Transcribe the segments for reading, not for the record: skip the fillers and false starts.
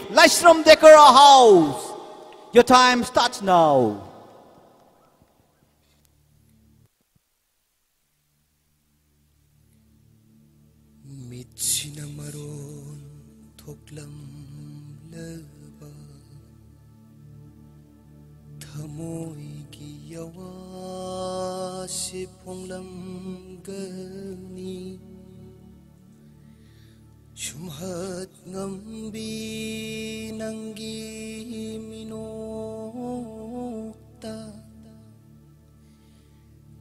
Let's decor our house. Your time starts now. Mitsinamaron thoklam laba thamoi ki yawa se phonglam gani shumhat ngambi nangi minota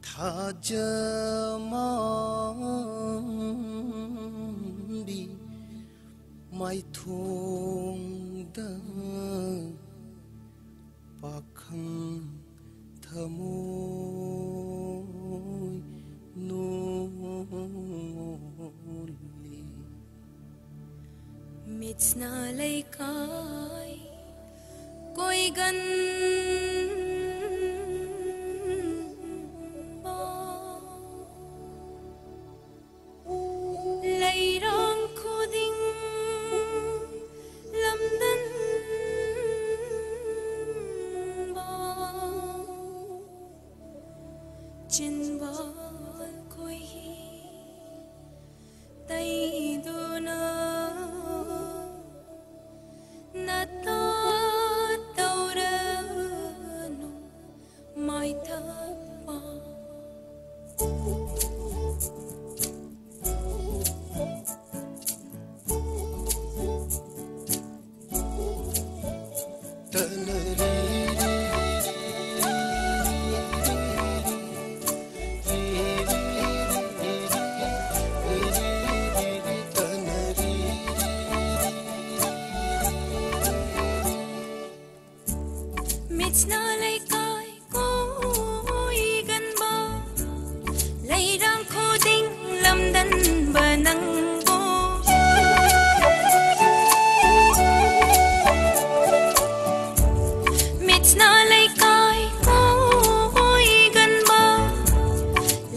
thajamandi mai thong da pakhang thamoi noli Mitsna lay kai koi gan ba lay rong khuding lamdan ba chin ba koi tay duna nata tauranu mai thapa Mitsna lay kai koi gan ba lay rang khuding lamdan ba nang bo Mitsna lay kai koi gan ba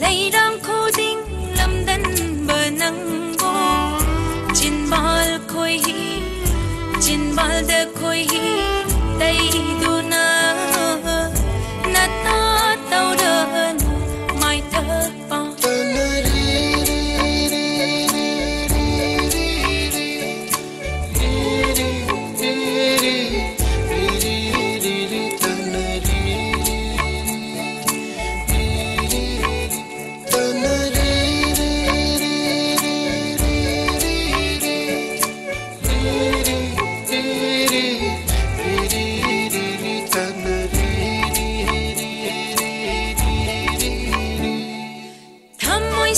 lay rang khuding lamdan ba nang bo chin bal khoi hi chin bal de khoi hi tay duna nata tauran mai thapa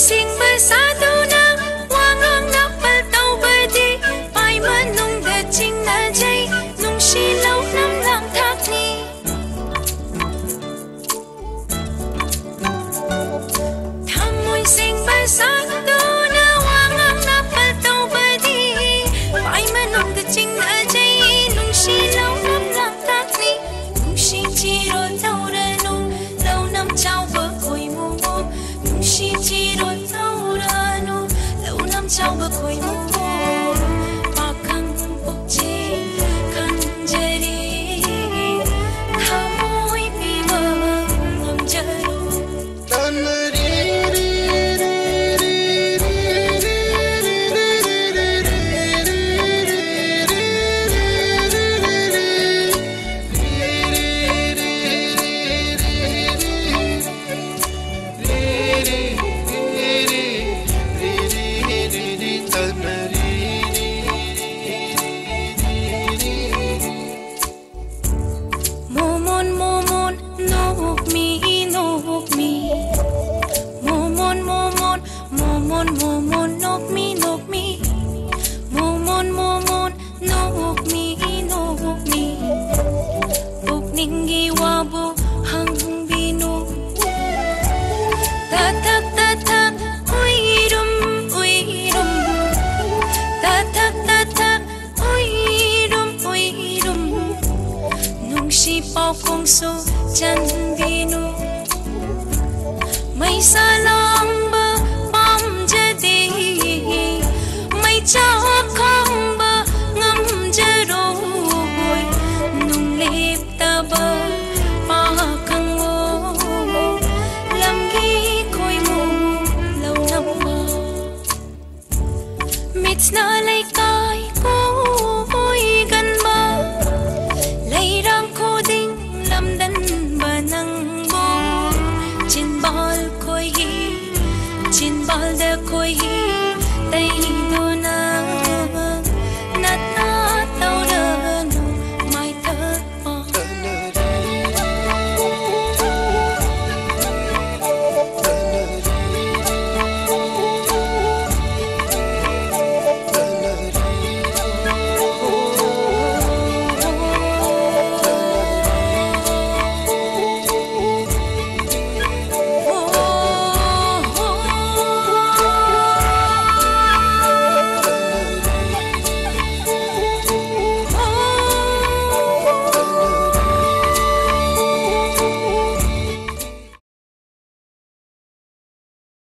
sing bersatu nang wangang napal tau bedi pai manung de ching na jai nung shi lau nam lang thak ni thamoi sing bersatu nang wangang napal tau bedi pai manung de ching na jai nung shi lau nam lang thak ni nung shi chi ro tau ra nung lau nam chao bơ khoi mu mu nung shi chi ro chào bờ khơi mù và khăn bốc chế khăn jeri thamoi pi mơ ngom jaru Kong so chan vinu mai sa long